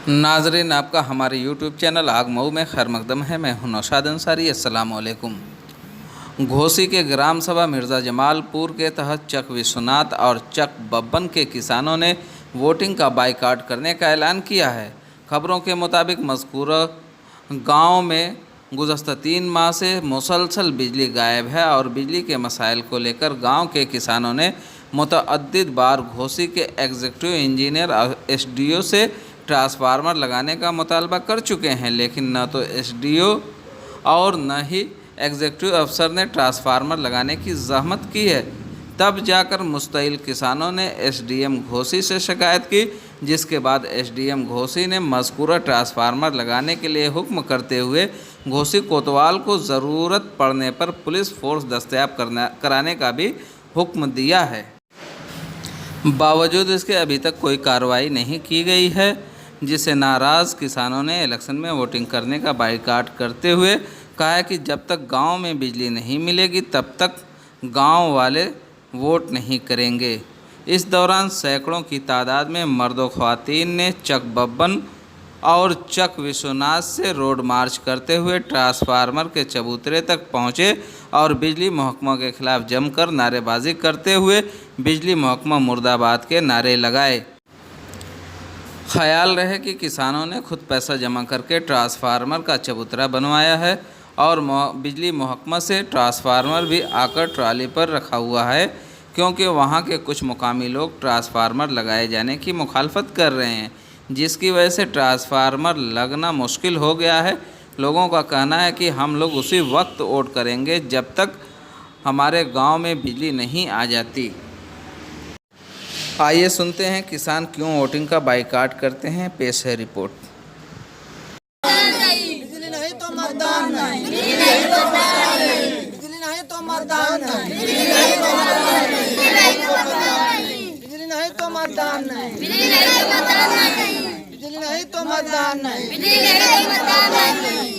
नाजरीन, आपका हमारे यूट्यूब चैनल आग मऊ में खैर मकदम है। मैं हूं नौशाद अंसारी। अस्सलाम वालेकुम। घोसी के ग्राम सभा मिर्ज़ा जमालपुर के तहत चक विश्वनाथ और चक बब्बन के किसानों ने वोटिंग का बाइकाट करने का ऐलान किया है। खबरों के मुताबिक मज़कूरा गांव में गुज़श्ता 3 माह से मुसलसल बिजली गायब है और बिजली के मसाइल को लेकर गांव के किसानों ने मुतअद्दिद बार घोसी के एग्जीक्यूटिव इंजीनियर और एसडीओ से ट्रांसफार्मर लगाने का मुतालबा कर चुके हैं, लेकिन न तो एसडीओ और न ही एग्जीक्यूटिव अफसर ने ट्रांसफार्मर लगाने की जहमत की है। तब जाकर मुस्तैल किसानों ने एसडीएम घोसी से शिकायत की, जिसके बाद एसडीएम घोसी ने मज़कूरा ट्रांसफार्मर लगाने के लिए हुक्म करते हुए घोसी कोतवाल को ज़रूरत पड़ने पर पुलिस फोर्स दस्तयाब कराने का भी हुक्म दिया है। बावजूद इसके अभी तक कोई कार्रवाई नहीं की गई है, जिससे नाराज़ किसानों ने इलेक्शन में वोटिंग करने का बाइकाट करते हुए कहा है कि जब तक गांव में बिजली नहीं मिलेगी तब तक गांव वाले वोट नहीं करेंगे। इस दौरान सैकड़ों की तादाद में मर्द व ख़वातीन ने चक बब्बन और चक विश्वनाथ से रोड मार्च करते हुए ट्रांसफार्मर के चबूतरे तक पहुंचे और बिजली महकमा के खिलाफ जमकर नारेबाजी करते हुए बिजली महकमा मुर्दाबाद के नारे लगाए। ख्याल रहे कि किसानों ने खुद पैसा जमा करके ट्रांसफार्मर का चबूतरा बनवाया है और बिजली महकमा से ट्रांसफार्मर भी आकर ट्राली पर रखा हुआ है, क्योंकि वहां के कुछ मुकामी लोग ट्रांसफार्मर लगाए जाने की मुखालफत कर रहे हैं, जिसकी वजह से ट्रांसफार्मर लगना मुश्किल हो गया है। लोगों का कहना है कि हम लोग उसी वक्त वोट करेंगे जब तक हमारे गांव में बिजली नहीं आ जाती। आइए सुनते हैं किसान क्यों वोटिंग का बाइकाट करते हैं। पेश है रिपोर्ट। बिजली नहीं तो मतदान नहीं, बिजली नहीं तो मतदान नहीं, बिजली नहीं तो मतदान नहीं, बिजली नहीं तो मतदान नहीं, बिजली नहीं तो मतदान नहीं, बिजली नहीं तो मतदान नहीं, बिजली नहीं तो मतदान नहीं, बिजली नहीं तो मतदान नहीं।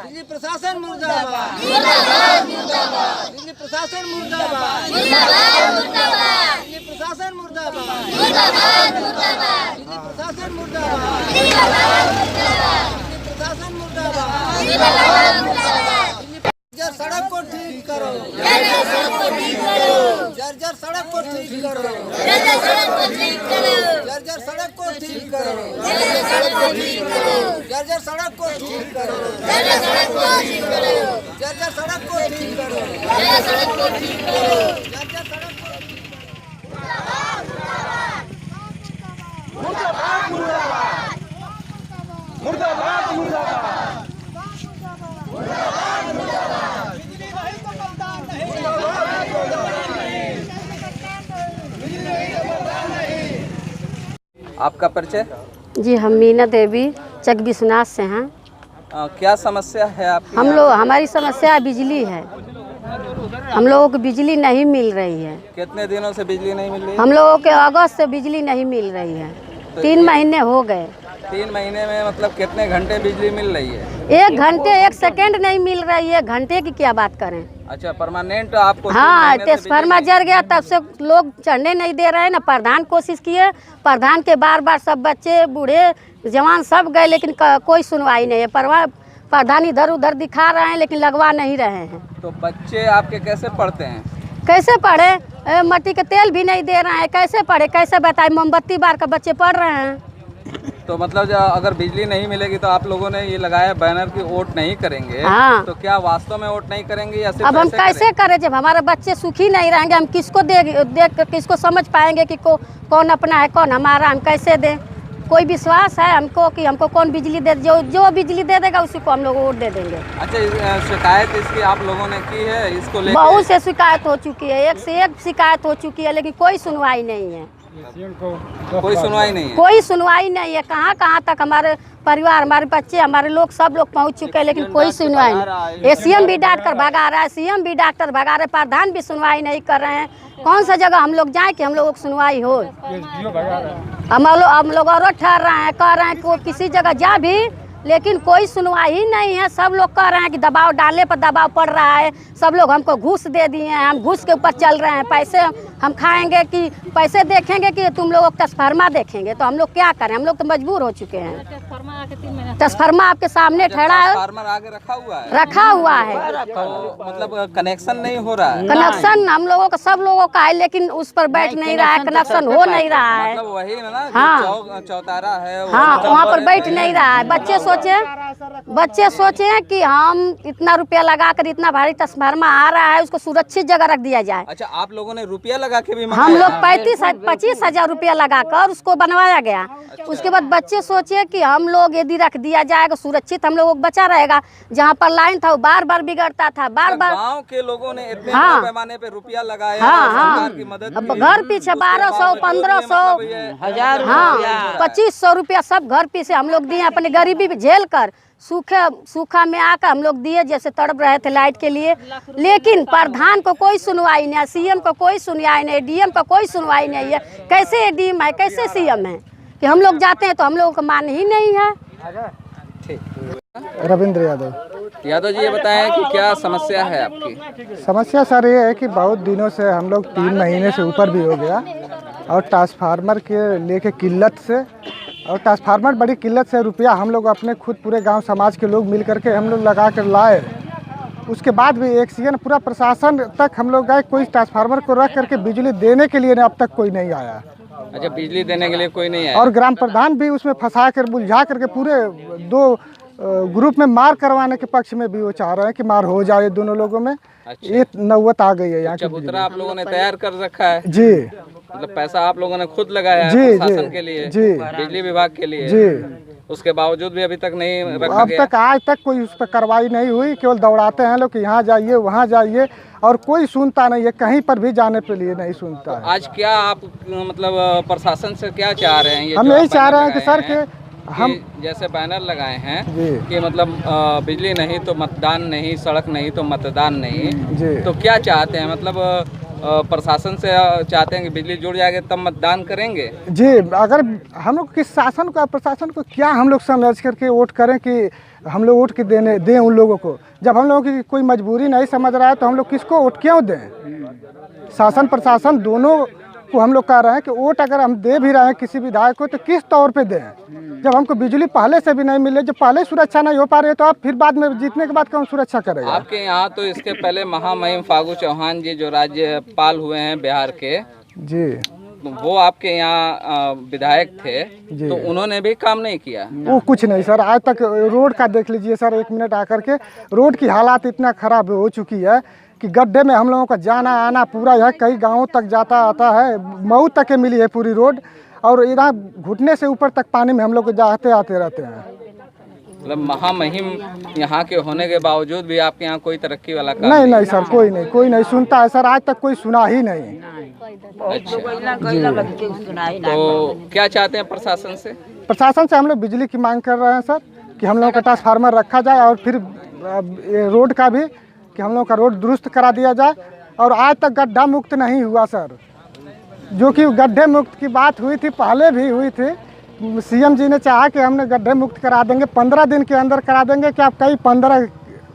बिजली प्रशासन मुर्दाबाद, मुर्दाबाद, मुर्दाबाद, बिजली प्रशासन मुर्दाबाद, मुर्दाबाद, मुर्दाबाद, बिजली प्रशासन मुर्दाबाद, मुर्दाबाद, मुर्दाबाद, बिजली प्रशासन मुर्दाबाद, मुर्दाबाद, मुर्दाबाद, बिजली प्रशासन मुर्दाबाद, मुर्दाबाद, मुर्दाबाद। जर्जर सड़क को ठीक करो, जर्जर सड़क को ठीक करो, जर्जर सड़क को ठीक करो, जर्जर सड़क को ठीक करो, जर्जर सड़क को ठीक करो, जर्जर सड़क को ठीक करो, जर्जर सड़क को ठीक करो, जर्जर सड़क को ठीक करो, जर्जर सड़क को ठीक करो, जर्जर सड़क को ठीक करो, जर्जर सड़क को मुर्दाबाद, मुर्दाबाद, मुर्दाबाद, मुर्दाबाद, मुर्दाबाद, मुर्दाबाद, बिजली नहीं तो मतदान नहीं, मुर्दाबाद, मुर्दाबाद, बिजली नहीं तो मतदान नहीं। आपका परिचय? जी, हम मीना देवी चक विश्वनाथ से हैं। क्या समस्या है आपकी? हमारी समस्या बिजली है। हम लोगों को बिजली नहीं मिल रही है। कितने दिनों से बिजली नहीं मिल रही है? हम लोगों के अगस्त से बिजली नहीं मिल रही है। 3 महीने हो गए। 3 महीने में मतलब कितने घंटे बिजली मिल रही है? 1 घंटे 1 सेकंड नहीं मिल रही है। घंटे की क्या बात करें। अच्छा, परमानेंट आपको? हाँ, ट्रांसफार्मर जल गया, तब से लोग चढ़ने नहीं दे रहे हैं ना। प्रधान कोशिश किए, प्रधान के बार सब बच्चे बूढ़े जवान सब गए, लेकिन कोई सुनवाई नहीं है। प्रधान इधर उधर दिखा रहे हैं, लेकिन लगवा नहीं रहे हैं। तो बच्चे आपके कैसे पढ़ते हैं? कैसे पढ़े? मट्टी के तेल भी नहीं दे रहे हैं। कैसे पढ़े, कैसे बताए? मोमबत्ती बार का बच्चे पढ़ रहे हैं। तो मतलब अगर बिजली नहीं मिलेगी तो आप लोगों ने ये लगाया बैनर की वोट नहीं करेंगे। हाँ। तो क्या वास्तव में वोट नहीं करेंगे या सिर्फ अब हम कैसे करें जब हमारे बच्चे सुखी नहीं रहेंगे? हम किसको देख किसको समझ पाएंगे कि कौन अपना है कौन हमारा? हम कैसे दें? कोई विश्वास है हमको कि हमको कौन बिजली दे? जो बिजली दे देगा उसी को हम लोग वोट दे देंगे। अच्छा, शिकायत इसकी आप लोगों ने की है? इसको लेकर बहुत से शिकायत हो चुकी है, 1 से 1 शिकायत हो चुकी है, लेकिन कोई सुनवाई नहीं है। कोई सुनवाई नहीं है? कोई सुनवाई नहीं है। कहाँ तक हमारे परिवार, हमारे बच्चे, हमारे लोग सब लोग पहुंच चुके हैं, लेकिन कोई सुनवाई नहीं। एसीएम भी डांट कर भगा रहा है, सीएम भी डॉक्टर भगा रहे, प्रधान भी सुनवाई नहीं कर रहे हैं। कौन सा जगह हम लोग जाएं कि हम लोगों को सुनवाई हो? हम लोग और ठहर रहे हैं, कह रहे हैं कि किसी जगह जा भी, लेकिन कोई सुनवाई ही नहीं है। सब लोग कह रहे हैं कि दबाव डालने पर दबाव पड़ रहा है। सब लोग हमको घूस दे दिए हैं, हम घूस के ऊपर चल रहे हैं। पैसे हम खाएंगे कि पैसे देखेंगे कि तुम लोग ट्रांसफार्मर देखेंगे? तो हम लोग क्या करें, हम लोग तो मजबूर हो चुके हैं। ट्रांसफार्मर आपके सामने ठहरा है, ट्रांसफार्मर आगे रखा हुआ है, रखा हुआ है, तो मतलब कनेक्शन नहीं हो रहा है। कनेक्शन हम लोगों का सब लोगों का है, लेकिन उस पर बैठ नहीं रहा है, कनेक्शन हो नहीं रहा है। मतलब वही ना, हाँ। चौतारा है, हाँ, वहाँ पर बैठ नहीं रहा है। बच्चे सोचे कि हम इतना रुपया लगा कर, इतना भारी ट्रांसफार्मर आ रहा है, उसको सुरक्षित जगह रख दिया जाए। अच्छा, आप लोगों ने रुपया लगा के भी हम लोग 25,000 रुपया लगाकर उसको बनवाया गया। उसके बाद बच्चे सोचे कि हम लोग यदि रख दिया जाएगा सुरक्षित, हम लोगों को बचा रहेगा। जहाँ पर लाइन था वो बार बार बिगड़ता था, बार बार। गांव के लोगों ने इतने हाँ। पैमाने पे रुपया लगाया, हाँ, सरकार की मदद अब की। घर पीछे 1200, 1500, हजार, हाँ, 2500 रुपया सब घर पीछे हम लोग दिए, अपनी गरीबी झेल कर। सूखा में आकर हम लोग दिए, जैसे तड़प रहे थे लाइट के लिए। लेकिन प्रधान को कोई सुनवाई नहीं है, सीएम को कोई सुनवाई नहीं, डीएम को कोई सुनवाई नहीं है। कैसे डीएम है, कैसे सीएम है कि हम लोग जाते हैं तो हम लोगों को मान ही नहीं है। रविंद्र यादव जी, ये बताएं कि क्या समस्या है आपकी? समस्या सर ये है कि बहुत दिनों से हम लोग 3 महीने से ऊपर भी हो गया, और ट्रांसफार्मर के लेके किल्लत से, और ट्रांसफार्मर बड़ी किल्लत से रुपया हम लोग अपने खुद पूरे गांव समाज के लोग मिल करके हम लोग लगा कर लाए। उसके बाद भी एक सीजन पूरा प्रशासन तक हम लोग गए, कोई ट्रांसफार्मर को रख करके बिजली देने के लिए अब तक कोई नहीं आया। अच्छा, बिजली देने के लिए कोई नहीं आया। और ग्राम प्रधान भी उसमें फंसा कर बुझा करके पूरे 2 ग्रुप में मार करवाने के पक्ष में भी वो चाह रहे हैं कि मार हो जाए दोनों लोगों में। अच्छा। ये नौबत आ गई है यहाँ की। चबूतरा आप लोगों ने तैयार कर रखा है? जी। मतलब पैसा आप लोगों ने खुद लगाया है जी, प्रशासन के लिए, जी, बिजली विभाग के लिए? जी। उसके बावजूद भी अभी तक नहीं रखा अब गया? तक आज तक कोई उस पर कार्रवाई नहीं हुई, केवल दौड़ाते हैं लोग कि यहाँ जाइए वहाँ जाइए, और कोई सुनता नहीं है, कहीं पर भी जाने के लिए नहीं सुनता है। आज क्या आप मतलब प्रशासन से क्या चाह रहे हैं? हम यही चाह रहे हैं कि सर के हम जैसे बैनर लगाए हैं जी, कि मतलब बिजली नहीं तो मतदान नहीं, सड़क नहीं तो मतदान नहीं जी, तो क्या चाहते हैं? मतलब प्रशासन से चाहते हैं कि बिजली जुड़ जाएगी तब मतदान करेंगे? जी। अगर हम लोग किस शासन को, प्रशासन को क्या हम लोग समझ करके वोट करें कि हम लोग वोट की दें उन लोगों को? जब हम लोगों की कोई मजबूरी नहीं समझ रहा है तो हम लोग किसको वोट क्यों दें? शासन प्रशासन दोनों को हम लोग कह रहे हैं कि वोट अगर हम दे भी रहे हैं किसी विधायक को तो किस तौर पे दें? जब हमको बिजली पहले से भी नहीं मिले, जब पहले सुरक्षा नहीं हो पा रही है, तो आप फिर बाद में जीतने के बाद कौन सुरक्षा करेगा? आपके यहाँ तो इसके पहले महामहिम फागू चौहान जी जो राज्यपाल हुए हैं बिहार के जी, वो आपके यहाँ विधायक थे, जी। तो उन्होंने भी काम नहीं किया? वो कुछ नहीं सर, आज तक रोड का देख लीजिए सर, 1 मिनट आकर के रोड की हालात इतना खराब हो चुकी है कि गड्ढे में हम लोगों का जाना आना पूरा है, कई गांवों तक जाता आता है, मऊ तक के मिली है पूरी रोड, और इधर घुटने से ऊपर तक पानी में हम लोग जाते आते रहते हैं। मतलब महामहिम यहाँ के होने के बावजूद भी आपके यहाँ कोई तरक्की वाला काम नहीं सर, कोई नहीं सुनता है सर, आज तक कोई सुना ही नहीं। अच्छा, तो क्या चाहते हैं प्रशासन से? प्रशासन से हम लोग बिजली की मांग कर रहे हैं सर, कि हम लोगों का ट्रांसफार्मर रखा जाए, और फिर रोड का भी कि हम लोग का रोड दुरुस्त करा दिया जाए। और आज तक गड्ढा मुक्त नहीं हुआ सर, जो कि गड्ढे मुक्त की बात हुई थी, पहले भी हुई थी। सीएम जी ने चाहा कि हमने गड्ढे मुक्त करा देंगे, 15 दिन के अंदर करा देंगे, कि आप कई 15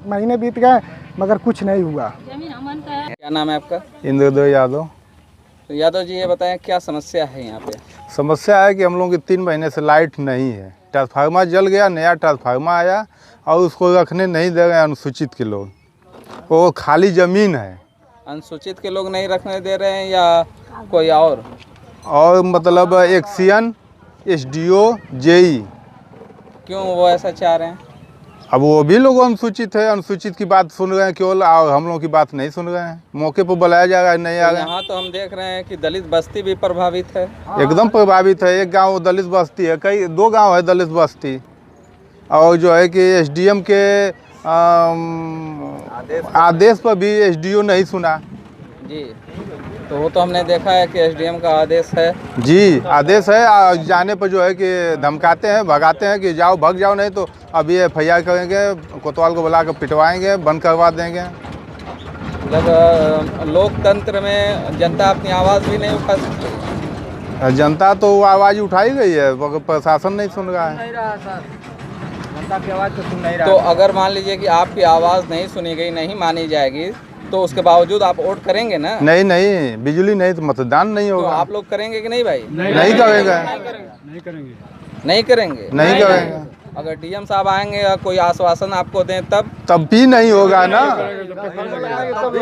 महीने बीत गए मगर कुछ नहीं हुआ। क्या नाम है आपका? इंद्रदेव यादव। तो यादव जी, ये बताएं क्या समस्या है यहाँ पे? समस्या है कि हम लोग की 3 महीने से लाइट नहीं है, ट्रांसफार्मर जल गया, नया ट्रांसफार्मर आया और उसको रखने नहीं दे रहे अनुसूचित के लोग, वो खाली ज़मीन है। अनुसूचित के लोग नहीं रखने दे रहे हैं या कोई और मतलब एक्सियन, एसडीओ, जेई, क्यों वो ऐसा चाह रहे हैं? अब वो भी लोग अनुसूचित है, अनुसूचित की बात सुन रहे हैं केवल, और हम लोग की बात नहीं सुन रहे हैं। मौके पर बुलाया जा रहा है, नहीं आ रहा है। यहाँ तो हम देख रहे हैं कि दलित बस्ती भी प्रभावित है। एकदम प्रभावित है, एक गांव दलित बस्ती है, कई 2 गांव है दलित बस्ती, और जो है कि एसडीएम के आदेश पर भी एसडीओ नहीं सुना जी। तो वो तो हमने देखा है कि एसडीएम का आदेश है जी, आदेश है, जाने पर जो है कि धमकाते हैं, भगाते हैं कि जाओ, भग जाओ, नहीं तो अभी FIR करेंगे, कोतवाल को बुला कर पिटवाएंगे, बंद करवा देंगे। मतलब लोकतंत्र में जनता अपनी आवाज़ भी नहीं उठा सकती। जनता तो आवाज़ उठाई गई है, मगर प्रशासन नहीं सुन रहा है। जनता की आवाज़ तो सुन नहीं रहा। तो अगर मान लीजिए कि आपकी आवाज़ नहीं सुनी गई, नहीं मानी जाएगी, तो उसके बावजूद आप वोट करेंगे ना? नहीं नहीं, बिजली नहीं तो मतदान नहीं तो होगा। आप लोग करेंगे कि नहीं भाई? नहीं करेंगे, नहीं करेंगे। नहीं करेंगे। अगर डीएम साहब आएंगे या कोई आश्वासन आपको दें तब भी नहीं होगा ना।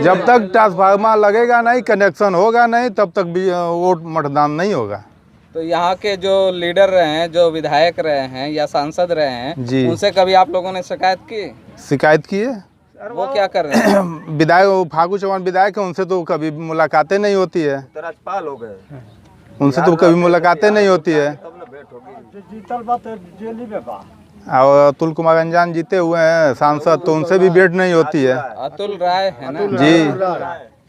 जब तक ट्रांसफार्मर लगेगा नहीं, कनेक्शन होगा नहीं, तब तक भी वोट मतदान नहीं होगा। तो यहाँ के जो लीडर रहे हैं, जो विधायक रहे हैं या सांसद रहे हैं जी, उनसे कभी आप लोगों ने शिकायत की? शिकायत की है। वो क्या कर रहे हैं? विधायक फागू चौहान विधायक है, उनसे तो कभी मुलाकातें नहीं होती है। राज्यपाल हो गए, उनसे तो कभी मुलाकातें नहीं होती है। जीतल बात जेली में बा। और अतुल कुमार अंजान जीते हुए हैं सांसद, तो उनसे भी भेंट नहीं होती है। अतुल राय है ना?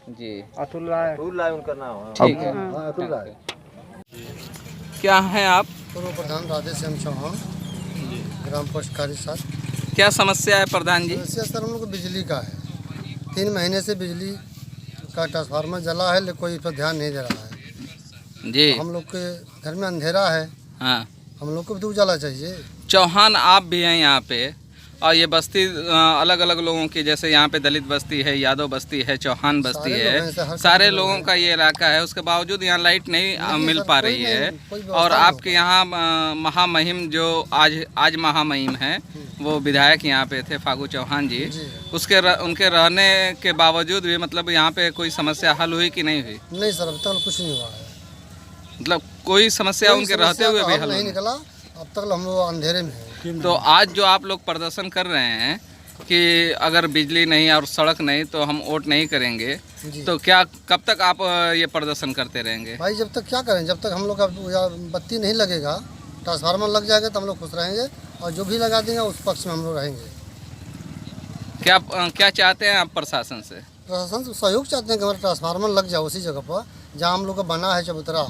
जी, अतुल राय उनका नाम है। ठीक है। अतुल राय। क्या हैं आप? पूर्व प्रधान राधेश्याम चौहान, ग्राम पोस्ट कारीसार। क्या समस्या है प्रधान जी? समस्या सर हम लोग को बिजली का है। 3 महीने से बिजली का ट्रांसफार्मर जला है, लेकिन कोई इस पर ध्यान नहीं दे रहा है। जी। हम लोग के घर में अंधेरा है, हाँ, हम लोग को भी तो उजाला चाहिए। चौहान आप भी हैं यहाँ पे, और ये बस्ती अलग अलग लोगों की, जैसे यहाँ पे दलित बस्ती है, यादव बस्ती है, चौहान बस्ती सारे लोग हैं, ऐसे है, हर सारे किसी लोगों का ये इलाका है। उसके बावजूद यहाँ लाइट नहीं मिल सर, पा कोई रही नहीं, है। कोई व्यवस्था और नहीं आपके यहाँ महामहिम जो आज महामहिम है, वो विधायक यहाँ पे थे फागू चौहान जी, उनके रहने के बावजूद भी मतलब यहाँ पे कोई समस्या हल हुई कि नहीं हुई? नहीं सर, अब तक कुछ नहीं हुआ है। मतलब कोई समस्या उनके रहते हुए भी हल नहीं नहीं? निकला, अब तक हम लोग अंधेरे में हैं। तो आज जो आप लोग प्रदर्शन कर रहे हैं कि अगर बिजली नहीं और सड़क नहीं तो हम वोट नहीं करेंगे, जी। तो क्या कब तक आप ये प्रदर्शन करते रहेंगे? भाई जब तक क्या करें, जब तक हम लोग का बत्ती नहीं लगेगा, ट्रांसफार्मर लग जाएगा तो हम लोग खुश रहेंगे, और जो भी लगा देंगे उस पक्ष में हम लोग रहेंगे। क्या चाहते हैं आप प्रशासन से? प्रशासन से सहयोग चाहते हैं कि हमारा ट्रांसफार्मर लग जाए उसी जगह पर जहाँ हम लोग का बना है चबूतरा,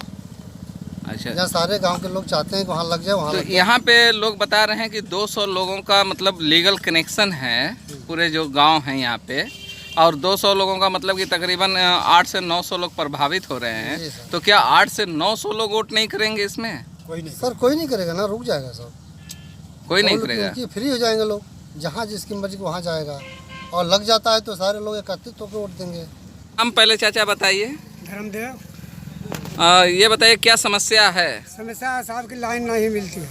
अच्छा, जहाँ सारे गांव के लोग चाहते हैं कि वहाँ लग जाए, वहाँ तो लग जाए। यहाँ पे लोग बता रहे हैं कि 200 लोगों का मतलब लीगल कनेक्शन है पूरे जो गांव हैं यहाँ पे, और 200 लोगों का मतलब कि तकरीबन 8 से 900 लोग प्रभावित हो रहे जी हैं। सर। तो क्या 8 से 900 लोग वोट नहीं करेंगे इसमें? सर कोई नहीं करेगा ना, रुक जाएगा सब, कोई नहीं और करेगा। क्योंकि फ्री हो जाएंगे लोग, जहाँ जिसकी मर्जी को वहाँ जाएगा, और लग जाता है तो सारे लोग एकत्रित होकर वोट देंगे। हम पहले चाचा बताइए, धर्मदेव, ये बताइए क्या समस्या है? समस्या साहब की लाइन नहीं मिलती है।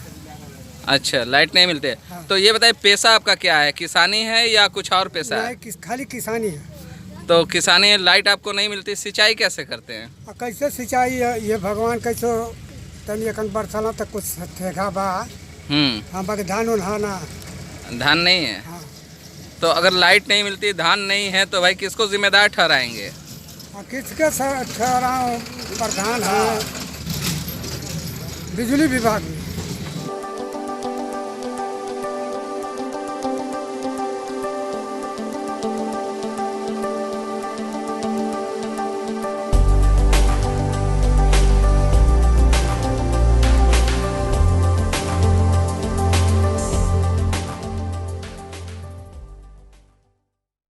अच्छा, लाइट नहीं मिलते। तो ये बताइए पेशा आपका क्या है, किसानी है या कुछ और पेशा है? नहीं, खाली किसानी है। तो किसानी, लाइट आपको नहीं मिलती, सिंचाई कैसे करते हैं? और कैसे सिंचाई है, ये भगवान कैसे तनी अकन बरसाना तक कुछ ठेका बा, हाँ बाकी धान उन्हाना। धान नहीं है? हाँ। तो अगर लाइट नहीं मिलती, धान नहीं है, तो भाई किसको जिम्मेदार ठहराएंगे? और किसके ठहराओ, प्रधान है बिजली विभाग में।